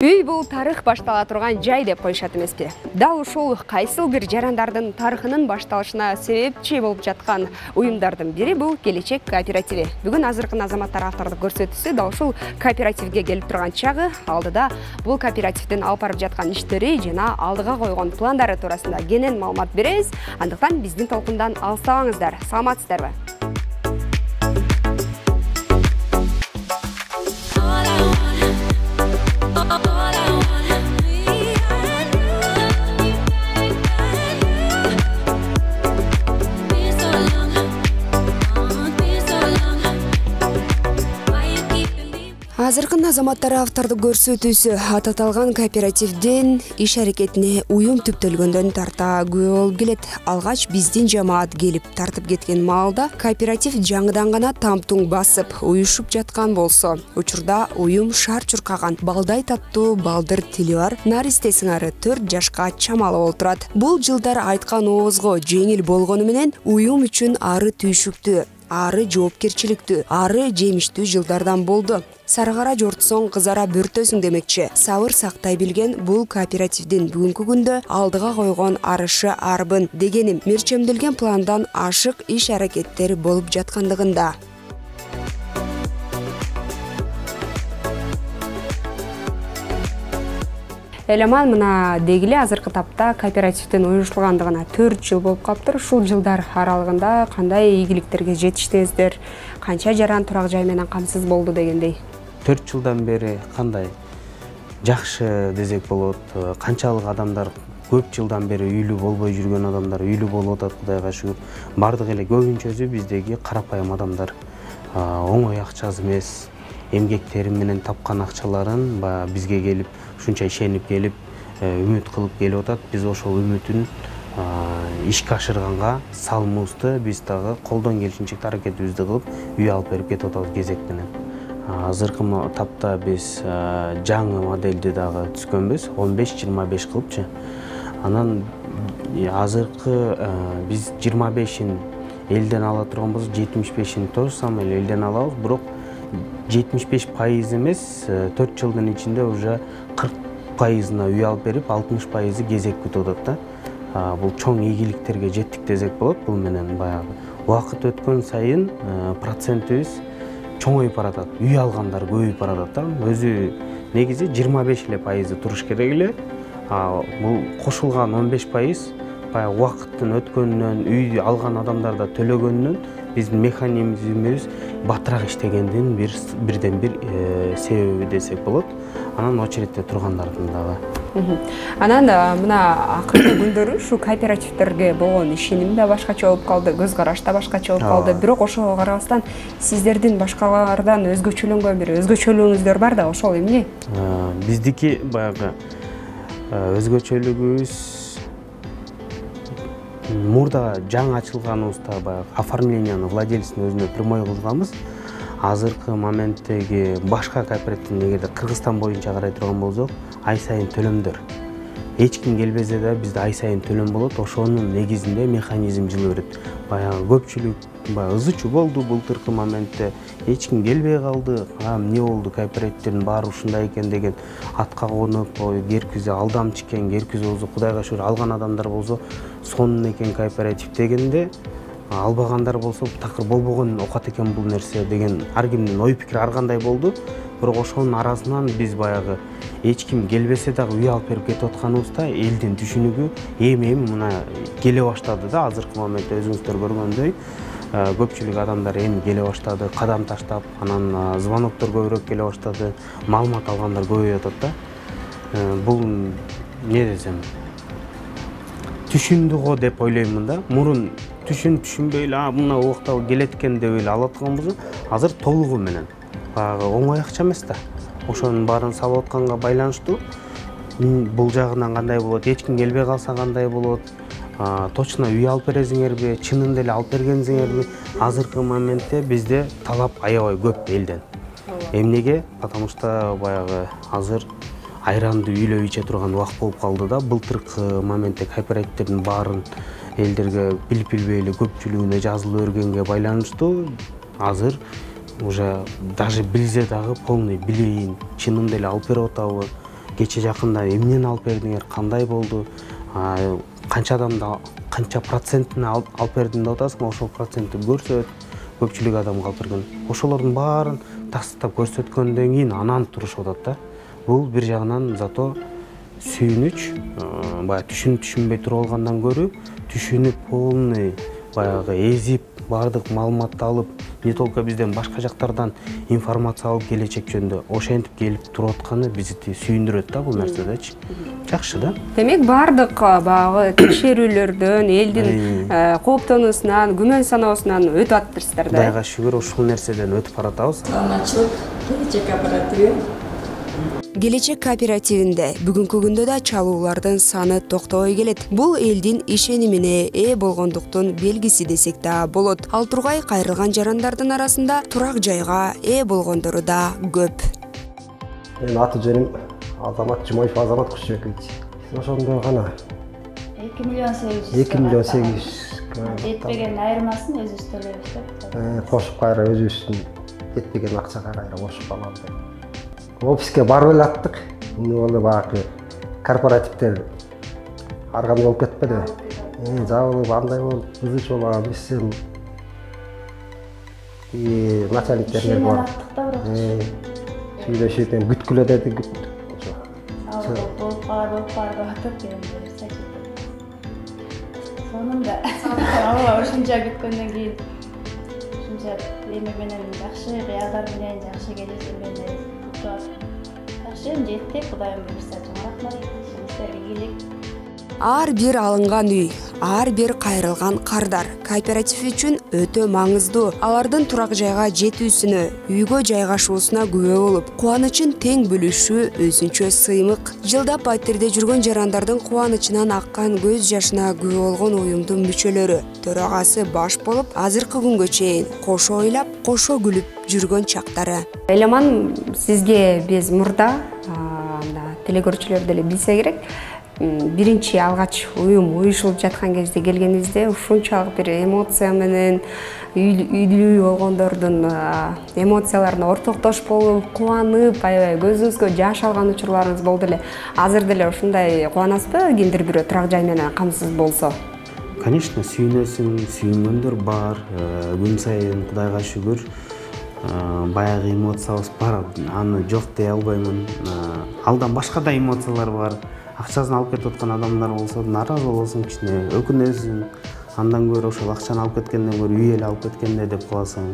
Үй бул тарых баштала турган жай деп коюшат эмеспи? Дал ушул кайсыл бир жарандардын тарыхынын башталышына себепчи болуп жаткан уюмдардын бири бул Келечек кооперативи. Бүгүн азыркын азаматтар автордук көрсөтүүсү дал ушул кооперативге келип турган чагы, алдыда бул кооперативдин алып барып жаткан иштери жана алдыга койгон пландары туурасында кенен маалымат беребиз. Андыктан биздин толкундан алыстабаңыздар. Саламатсыздарбы? Азыркын азаматтар автордук көрсөтүүсү аталган кооперативдин иш аракетине уюм түптөлгөндөн тарта күбө болуп келет. Алгач биздин жамаат келип тартып кеткен маалда кооператив жаңыдан гана тамтуң басып уюшуп жаткан болсо, учурда уюм шаар чуркаган балдай таттуу балдыр тили бар наристе сыңары 4 жашка чамалып олтурат. Бул жылдар айткан оозго жеңил болгону менен уюм үчүн ары түйшүктүү, ары жоопкерчиликтүү, ары жемиштүү жылдардан болду. Сарыгара жортсоң кызара бөртөсүң демекчи. Сабыр сактай билген бул кооперативдин бүгүнкү күндө алдыга койгон арышы арбын дегеним мерчемделген пландан ашык иш аракеттери болуп жаткандыгында. Элеман мына дегиле азыркы тапта кооперативдин уюштургандыгына 4 жыл болуп калыптыр. Ушул жылдар аралыгында кандай ийгиликтерге жетиштиңиздер, канча жаран турак жай менен камсыз болду дегендей. 4 жылдан бери кандай жакшы десек болот. Канчалык адамдар көп жылдан бери үйлүү болбой жүргөн адамдар үйлүү болуп атат, Кудайга шүгүр. Бардык эле көбүнчөсү биздеги карапайым адамдар. Оңой акчасыз эмес, эмгектери менен тапкан акчаларын бизге келип, ушунча ишенип келип, үмүт кылып келип атат. Биз ошол үмүтүн ишке ашырганга салымыбызды биз дагы колдон келишинче аракетибизди кылып, үй алып берип кетип атабыз кезек менен. Азыркы тапта биз жаңы модельди дагы түзгөнбүз, 15-25 кылыпчы. Анан азыркы биз 25-ин элден ала турган болсок, 75-ин тоже самый элден алабыз, бирок 75% эмес, 4 жылдын ичинде уже 40%-на үй алып берип, 60% кезек күтүп атат да. Бул чоң ийгиликтерге жеттик десек болот. Бул менен баягы убакыт өткөн сайын процентибиз чоңоюп баратат. Үй алгандар көбөйүп баратат да. Өзү негизи 25% туруш керек эле. Бул кошулган 15% баягы убакыттын өткөнүнөн, үй алган адамдар да төлөгөнүнөн биздин механизмибиз батыраак иштегендин бирден бир себеби десек болот. Анан очередте тургандардын дагы. Анан мына акыркы күндөрү ушу кооперативдерге болгон ишеним да башкача болуп калды, көз караш да башкача болуп калды. Бирок ошого карабастан сиздердин башкалардан өзгөчөлөнгөн бир өзгөчөлүгүңүздөр бар да, ошол эмне? Биздики баягы өзгөчөлүгүбүз мурда жаңы ачылганыбызда баягы оформленияны владельцинин өзүнө прямой кылганбыз. Азыркы моменттеги башка кооперативдин эгерде Кыргызстан боюнча карай турган болсок, ай сайын төлөмдөр. Эч ким келбесе да бизде ай сайын төлөм болот. Ошонун негизинде механизм жылы берет. Баягы көпчүлүк ызычуу болду былтыркы моментте. Эч ким келбей калды. Эмне болду? Кооперативдин баары ушундай экен деген атка конуп, керкизе алдамчы экен, керкизе болсо Кудайга шүгүр алган адамдар болсо сонун экен кооператив дегенде, албагандар болсо такыр болбогон окат экен бул нерсе деген ар кимдин ой пикири ар кандай болду. Бирок ошонун арасынан биз баягы эч ким келбесе дагы үй алып берип кетип атканыбызда элдин түшүнүгү эми мына келе баштады да. Азыркы моментте өзүңүздөр көргөндөй көпчүлүк адамдар эми келе баштады, кадам таштап, анан звоноктор көбүрөөк келе баштады, маалымат алгандар көбөйүп атат да. Бул эмне десем, түшүндү го деп ойлоймун да. Мурун түшүнбөй эле мына убакта келет экен деп эле алып атканбыз. Азыр толугу менен баягы оңой акча эмес да. Ошонун баарын салып атканга байланыштуу. Бул жагынан кандай болот, эч ким келбей калса кандай болот, точно үй алып бересиңерби, чынында эле алып бергенсиңерби? Азыркы моментте бизде талап аябай көп элден. Эмнеге? Потому что баягы азыр айранды үйлөп иче турган убакыт болуп калды да. Былтыркы моментте кооперативдердин баарын элдерге билип билбей эле көпчүлүгүнө жазылып өргөнгө байланыштуу азыр уже даже билсе дагы полный билейин, чынында эле алып берип атабы, кече жакында эмнени алып бердиңер, кандай болду, канча адамды канча процентине алып бердиң деп атасың, ошол процентти көрсөт. Көпчүлүк адамга алып берген. Ошолордун баарын тастап көрсөткөндөн кийин анан турушуп атат да. Бул бир жагынан зато сүйүнүч, баягы түшүнүп түшүнбөй туруп алгандан көрү, түшүнүп полный баягы эзип, баардык маалыматты алып, не только бизден башка жактардан информация алып келечек жөнүндө ошентип келип туруп атканы бизди сүйүндүрөт да бул нерседечи. Жакшы да. Демек баардык баягы текшерүүлөрдөн, элдин кооптонуусунан, күмөн саноосунан өтүп атыптырсыздар да. Кудайга шүгүр ушул нерседен өтүп баратабыз. Келечек кооперативи. Келечек кооперативинде бүгүнкү күндө да чалуулардын саны токтобой келет. Бул элдин ишенимине ээ болгондуктун белгиси десек да болот. Ал тургай кайрылган жарандардын арасында турак жайга ээ болгондору да көп. Менин аты жөнүм Азамат Жумаев Азамат Кушбекович. Ошондо гана 2 миллион 800. 2 миллион 800. Жетпеген айырмасын өзүбүз төлөйбүз деп. Кошуп кайра өзүбүздүн жетпеген акчага кайра кошуп алам деп. Офиске барып эле аттык. Муну баягы корпоративдер арган болуп кетпеди. Жабылып андай болуп, кызыч болгон бизсем начальниктерге барып. Сүйлөшүп, күткүлө деди, күттүк. Болуп калар деп атып келди. Сонунда ошончо күткөндөн кийин ошончо эми менен жакшы кыялдар менен жакшы келишим менен жакшы жетти. Кудайым буйруса чоң рахмат. Сиздерге ийгилик. Ар бир алынган үй, ар бир кайрылган кардар кооператив үчүн өтө маңыздуу. Алардын турак жайга жетүүсүнө, үйгө жайгашуусуна күбө болуп, кубанычын тең бөлүшүү өзүнчө сыймык. Жылдап батирде жүргөн жарандардын кубанычынан аккан көз жашына күбө болгон уюмдун мүчөлөрү, төрагасы баш болуп, азыркы күнгө чейин кошо ойлоп, кошо күлүп жүргөн чактары. Эламан сизге биз мурда телекөрүүчүлөр деле билсе керек. Биринчи алгач уюм уюшулуп жаткан кезде келгенибизде ушунчалык бир эмоция менен үйлүү болгондордун эмоцияларына ортоктош болуп, кубанып, аябай көзүңүзгө жаш алган учурларыңыз болду эле. Азыр деле ушундай кубанасызбы, кимдир бирөө турак жай менен камсыз болсо? Конечно, сүйүнөсүң, сүйүнгөндөр бар. Күн сайын Кудайга шүгүр баягы эмоциябыз бар. Аны жок дей албаймын. Алдан башка да эмоциялар бар. Акчасын алып кетип аткан адамдар болсо, наразы болосуң, кичине өкүнөсүң. Андан көрө ошол акчаны алып кеткенден көрө үй эле алып кеткенде деп каласың.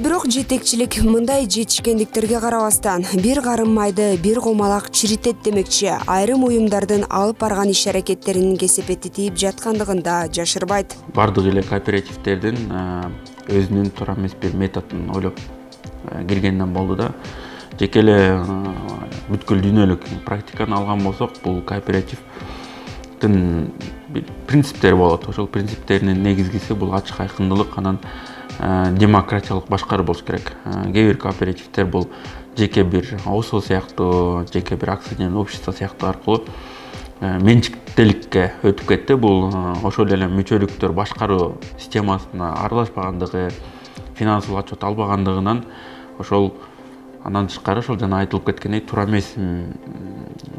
Бирок жетекчилик мындай жетишкендиктерге карабастан бир карым майды бир комалак чиритет демекчи, айрым уюмдардын алып барган иш аракеттеринин кесепети тийип жаткандыгын да жашырбайт. Бардык эле кооперативдердин өзүнүн туура эмес бир методун ойлоп киргенден болду да. Жеке эле бүткүл дүйнөлүк практиканы алган болсок, бул кооперативдин принциптери болот. Ошол принциптеринин негизгиси бул ачык айкындылык, анан демократиялык башкаруу болуш керек. Кээ бир кооперативдер бул жеке бир ОСО сыяктуу, жеке бир акционерлик общество сыяктуу аркылуу менчиктеликке өтүп кетти. Бул ошол эле мүчөлүктөр башкаруу системасына аралашпагандыгы, финансылык отчет албагандыгынан ошол андан тышкары ошол жана айтылып кеткендей туура эмес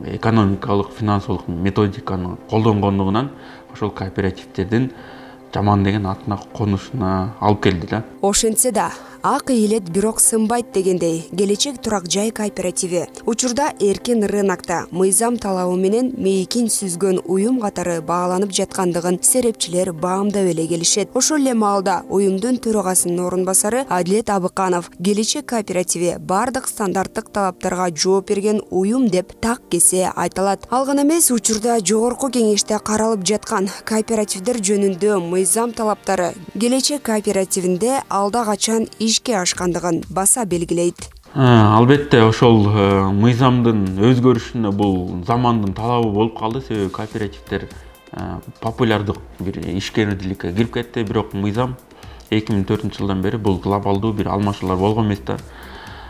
экономикалык, финансылык методиканы колдонгондугунан ошол кооперативдердин жаман деген атына конушуна алып келди да. Ошентсе да ак ийилет бирок сынбайт дегендей, келечек турак жай кооперативи учурда эркен рынокто мыйзам талабы менен мейкин сүзгөн уюм катары бааланып жаткандыгын серепчилер баамдап эле келишет. Ошол эле маалда уюмдун төрагасынын орун басары Адилет Абыканов келечек кооперативи бардык стандарттык талаптарга жооп берген уюм деп так кесе айталат. Ал гана эмес, учурда жогорку кеңеште каралып жаткан кооперативдер жөнүндө мыйзам талаптары келечек кооперативинде алда качан ишке ашкандыгын баса белгилейт. Албетте ошол мыйзамдын өзгөрүшүнө бул замандын талабы болуп калды. Себеби кооперативдер популярдык бир ишкерликке кирип кетти. Бирок мыйзам 2004-жылдан бери бул глобалдуу бир алмашуулар болгон эмес да.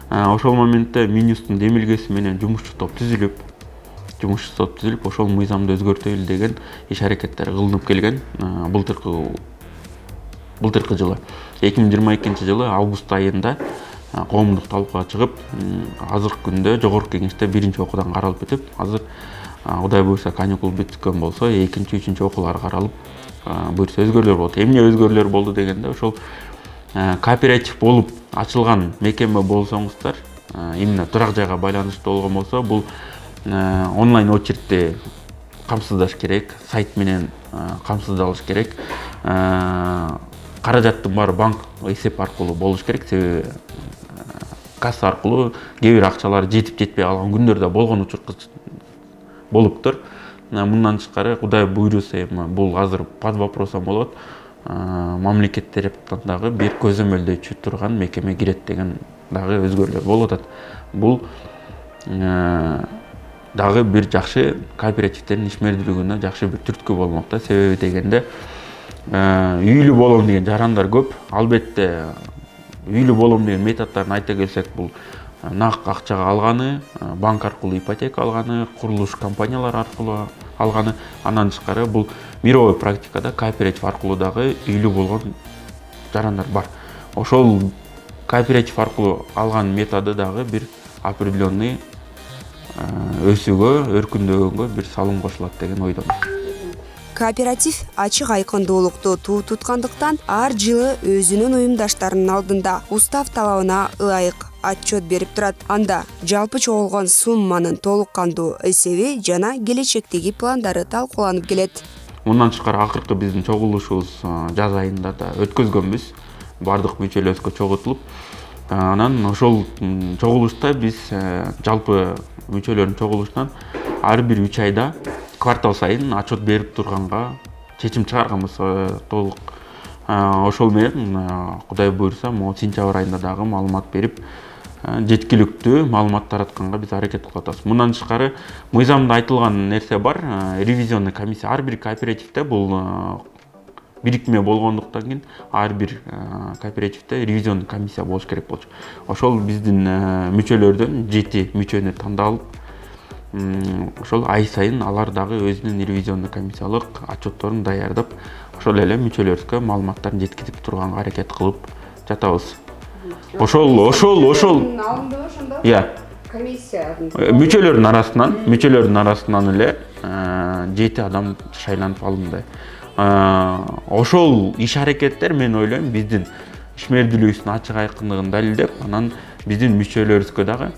Ошол моментте Минюстун демилгеси менен жумушчу топ түзүлүп, ошол мыйзамды өзгөртөлү деген иш аракеттер кылынып келген. Былтыркы жылы 2022-жылы август айында коомдук талкууга чыгып, азыркы күндө жогорку кеңеште 1-окуудан каралып өтүп, азыр Кудай буйрса каникул бүткөн болсо, 2-3 окуулар каралып, буйрса өзгөрүүлөр болот. Эмне өзгөрүүлөр болду дегенде, ошол кооператив болуп ачылган мекеме болсоңуздар, именно турак жайга байланыштуу болгон болсо, бул онлайн очередти камсыздаш керек, сайт менен камсыздалыш керек. Каражаттын баары банк эсеп аркылуу болуш керек, себеби касса аркылуу кээ бир акчалар жетип жетпей калган күндөр да болгон учур болуптур. Мындан тышкары Кудай буйруса эми бул азыр под вопросом болот. Мамлекет тараптан дагы бир көзөмөлдөчү турган мекеме кирет деген дагы өзгөрүүлөр болуп атат. Бул дагы бир жакшы кооперативдердин ишмердүүлүгүнө жакшы бир түрткү болмок да. Себеби дегенде үйлүү болом деген жарандар көп. Албетте үйлүү болом деген методдорун айта келсек, бул нак акчага алганы, банк аркылуу ипотека алганы, курулуш компаниялары аркылуу алганы. Андан тышкары бул мировой практикада кооператив аркылуу дагы үйлүү болгон жарандар бар. Ошол кооператив аркылуу алган методу дагы бир определенный өсүүгө, өркүндөгөнгө бир салым кошулат деген ойдомун. Кооператив ачык айкындуулукту туу туткандыктан ар жылы өзүнүн уюмдаштарынын алдында устав талабына ылайык отчет берип турат. Анда жалпы чогулган сумманын толук кандуу эсеби жана келечектеги пландары талкууланып келет. Мындан тышкары акыркы биздин чогулушубуз жаз айында да өткөзгөнбүз. Бардык мүчөлөрүбүзгө чогултулуп, анан ошол чогулушта биз жалпы мүчөлөрдүн чогулушунан ар бир 3 айда квартал сайын отчет берип турганга чечим чыгарганбыз толук. Ошол менен Кудай буйрса, могу сентябрь айында дагы маалымат берип, жеткиликтүү маалымат таратканга биз аракет кылып атабыз. Мындан тышкары мыйзамда айтылган нерсе бар. Ревизионный комиссия ар бир кооперативде бул бирикме болгондуктан кийин ар бир кооперативде ревизионный комиссия болуш керек болчу. Ошол биздин мүчөлөрдөн 7 мүчөнү тандалып, ошол ай сайын алар дагы өзүнүн ревизионный комиссиялык отчетторун даярдап, ошол эле мүчөлөрүбүзгө маалыматтарын жеткизип турганга аракет кылып жатабыз. Ошол алындыбы ошондо? Комиссия мүчөлөрдүн арасынан эле 7 адам шайланып алынды. Ошол иш аракеттер мен ойлойм биздин ишмердүүлүгүбүздүн ачык айкындыгын далилдеп, анан биздин мүчөлөрүбүзгө дагы,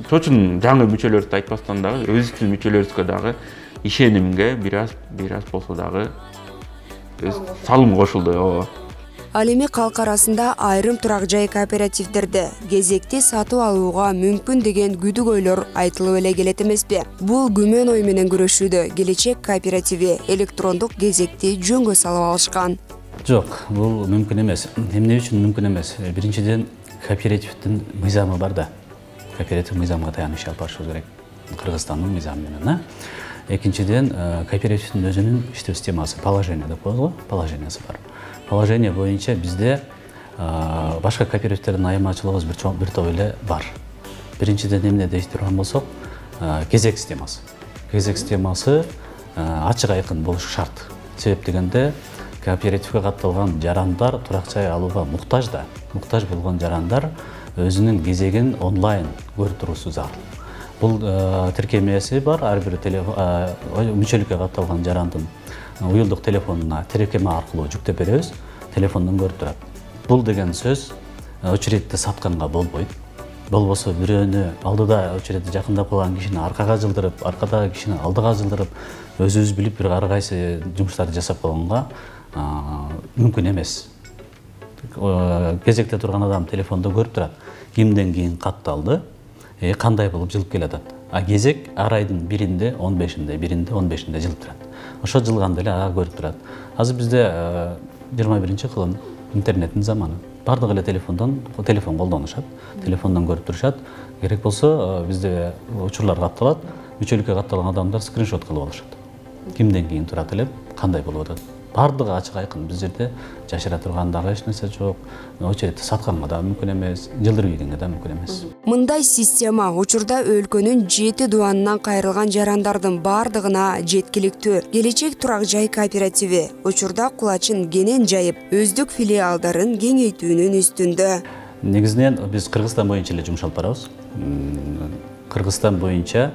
чоочун жаңы мүчөлөрдү айтпастан дагы өзүбүздүн мүчөлөрүбүзгө дагы ишенимге бир аз болсо дагы салым кошулду. Ал эми калк арасында айрым турак жай кооперативдерде кезекти сатып алууга мүмкүн деген күдүгөйлөр айтылып эле келет эмеспи? Бул күмөн ой менен күрөшүүдө Келечек кооперативи электрондук кезекти жөнгө салып алышкан. Жок, бул мүмкүн эмес. Эмне үчүн мүмкүн эмес? Биринчиден, кооперативдин мыйзамы бар да. Кооператив мыйзамга таянып иш алып барышыбыз керек. Кыргызстандын мыйзамы менен. Экинчиден, кооперативдин өзүнүн иштөө системасы, положение деп коебуз го, положениясы бар. Положение боюнча бизде башка кооперативтердин айырмачылыгыбыз бир топ эле бар. Биринчиден эмне дейт турган болсок, кезек системасы. Кезек системасы ачык айкын болушу шарт. Себеп дегенде, кооперативге катталган жарандар турак жай алууга муктаж да. Муктаж болгон жарандар өзүнүн кезегин онлайн көрүп туруусу зарыл. Бул тиркемеси бар, ар бир мүчөлүккө катталган жарандын уюлдук телефонуна тиркеме аркылуу жүктөп беребиз, телефондон көрүп турат. Бул деген сөз очередти сатканга болбойт. Болбосо бирөөнү алдыда очередти жакындап калган кишини аркага жылдырып, аркадагы кишини алдыга жылдырып, өзүбүз билип бир ар кайсы жумуштарды жасап койгонго мүмкүн эмес. Кезекте турган адам телефондо көрүп турат, кимден кийин катталды, кандай болуп жылып келатат. Кезек ар айдын 1-inde, 15-inde, 1-inde, 15-inde жылып турат. Ошо жылганда эле көрүп турат. Азыр бизде 21-кылым интернеттин заманы. Бардыгы эле телефон колдонушат, телефондон көрүп турушат. Керек болсо бизде учурлар катталат, мүчөлүккө катталган адамдар скриншот кылып алышат. Кимден кийин турат эле, кандай болуп атат. Бардыгы ачык айкын. Биз жерде жашыра турган дагы эч нерсе жок. Очередти сатканга да мүмкүн эмес, жылдырып ийгенге да мүмкүн эмес. Мындай система учурда өлкөнүн 7 дубанынан кайрылган жарандардын бардыгына жеткиликтүү. Келечек турак жай кооперативи учурда кулачын кенен жайып, өздүк филиалдарын кеңейтүүнүн үстүндө. Негизинен биз Кыргызстан боюнча эле жумуш алып барабыз. Кыргызстан боюнча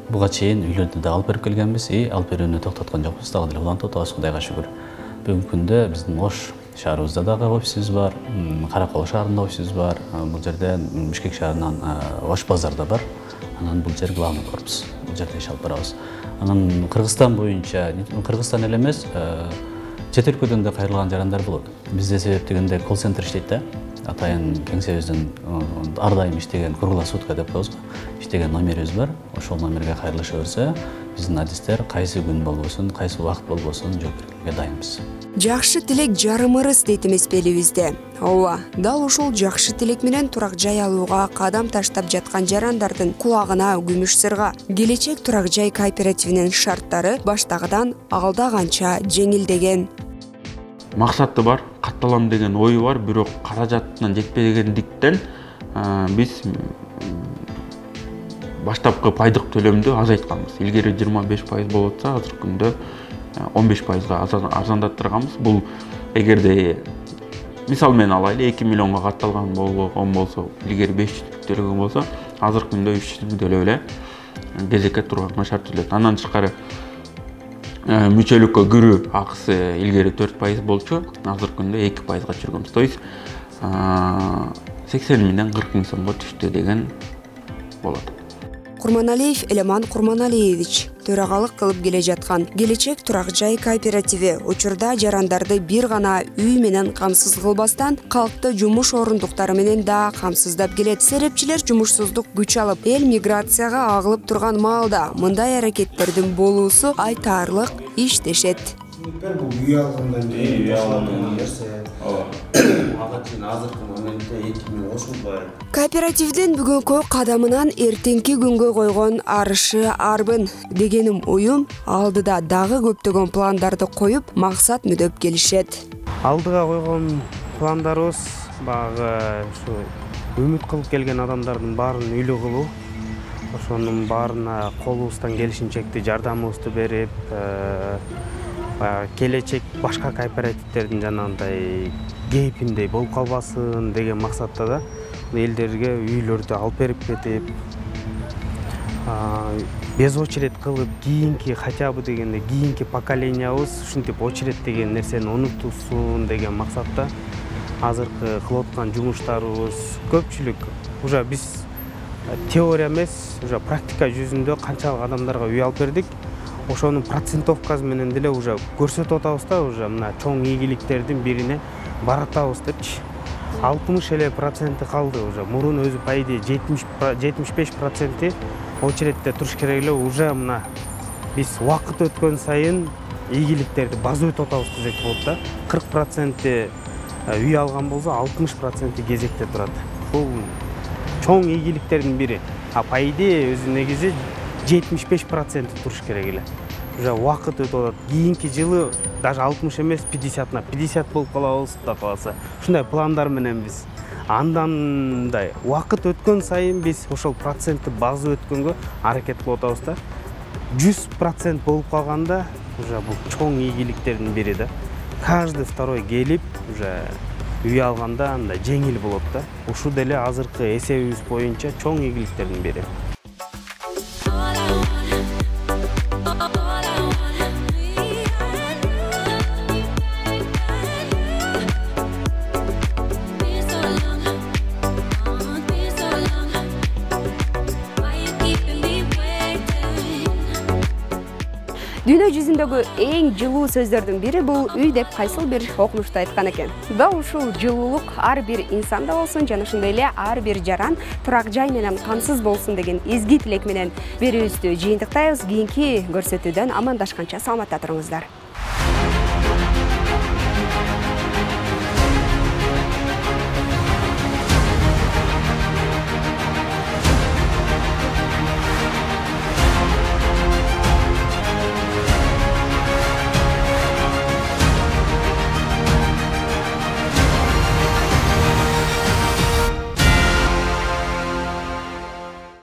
буга чейин үйлөрдү да алып берип келгенбиз, алып берүүнү токтоткон жокпуз, дагы деле улантып атабыз, Кудайга шүгүр. Бүгүнкү күндө биздин Ош шаарыбызда дагы офисибиз бар, Каракол шаарында офисибиз бар, бул жерде Бишкек шаарынан Ош базарда бар. Анан бул жер главный корпус. Бул жерде иш алып барабыз. Анан Кыргызстан боюнча, Кыргызстан эле эмес, чет өлкөдөн да кайрылган жарандар болот. Бизде себеп дегенде колл-центр иштейт да. Атайын кеңсебиздин ар дайым иштеген круглосутка деп коебуз, иштеген номерибиз бар. Ошол номерге кайрылыша берсе, биздин адистер кайсы күн болбосун, кайсы убакыт болбосун жооп берүүгө дайынбыз. Жакшы тилек жарымырыз дейт эмес белибизде. Ооба, дал ушул жакшы тилек менен турак жай алууга кадам таштап жаткан жарандардын кулагына күмүш сырга. Келечек турак жай кооперативинин шарттары баштагыдан алда канча жеңилдеген. Максаты бар, катталам деген ою бар, бирок каражатынан жетпегендиктен биз баштапкы пайдык төлөмдү азайтканбыз. Илгери 25% болот атса, азыркы күндө 15%га арзандаттырганбыз. Бул эгерде мисал менен алайлы, 2 миллионго катталган болгон болсо, илгери 500 төлөгөн болсо, азыркы күндө 300 төлөп эле кезекке турганга шарт түзүлөт. Андан тышкары мүчөлүккө кирүү акысы илгери 4% болчу, азыркы күндө 2%га түшүргөнбүз. То есть 80 миңден 40 миң сомго түштү деген болот. Курманалиев Элеман Курманалиевич төрагалык кылып келе жаткан Келечек турак жай кооперативи учурда жарандарды бир гана үй менен камсыз кылбастан, калкты жумуш орундуктары менен да камсыздап келет. Серепчилер жумушсуздук күч алып, эл миграцияга агылып турган маалда мындай аракеттердин болуусу айтаарлык иштешет. Бул үй алгандан кийин үй алган нерсе. Ага чейин азыркы моментте 2 миң кошулбайт. Кооперативдин бүгүнкү кадамынан эртеңки күнгө койгон арышы арбын дегеним оюм, алдыда дагы көптөгөн пландарды коюп, максат мүдөп келишет. Алдыга койгон пландарыбыз багы ушу үмүт кылып келген адамдардын баарын үйлүү кылуу. Ошонун баарына колубуздан келишинчекти жардамыбызды берип, келечек башка кооперативтердин жанагындай кейпиндей болуп калбасын деген максатта да элдерге үйлөрдү алып берип кетип, без очередь кылып, кийинки хотя бы дегенде кийинки поколениябыз ушинтип очередь деген нерсени унутуусун деген максатта азыркы кылып аткан жумуштарыбыз көпчүлүк уже биз теория эмес, уже практика жүзүндө канчалык адамдарга үй алып бердик. Ошонун процентовкасы менен деле уже көрсөтүп атабыз да, уже мына чоң ийгиликтердин бирине баратабыз депчи. 60% калды уже. Мурун өзү по идее 75% очередте туруш керек эле. Уже мына биз убакыт өткөн сайын ийгиликтерди база өтүп атабыз десек болот да. 40% үй алган болсо 60% кезекте турат. Бул чоң ийгиликтердин бири. По идее өзү негизи 75% туруш керек эле. Уже убакыт өтүп атат. Кийинки жылы даже 60 эмес 50 болуп калабыз да каласа. Ушундай пландар менен биз андандай убакыт өткөн сайын биз ошол процентти база өткөнгө аракет кылып атабыз да. 100% болуп калганда уже бул чоң ийгиликтердин бири да. Каждый второй келип уже үй алганда андай жеңил болот да. Ушул деле азыркы эсебибиз боюнча чоң ийгиликтердин бири. Дүйнө жүзүндөгү эң жылуу сөздөрдүн бири бул үй деп кайсыл бир окумушта айткан экен. Дал ушул жылуулук ар бир инсанда болсун, жана ошондой эле ар бир жаран турак жай менен камсыз болсун деген изги тилек менен берүүбүздү жыйынтыктайбыз. Кийинки көрсөтүүдөн амандашканча саламатта туруңуздар.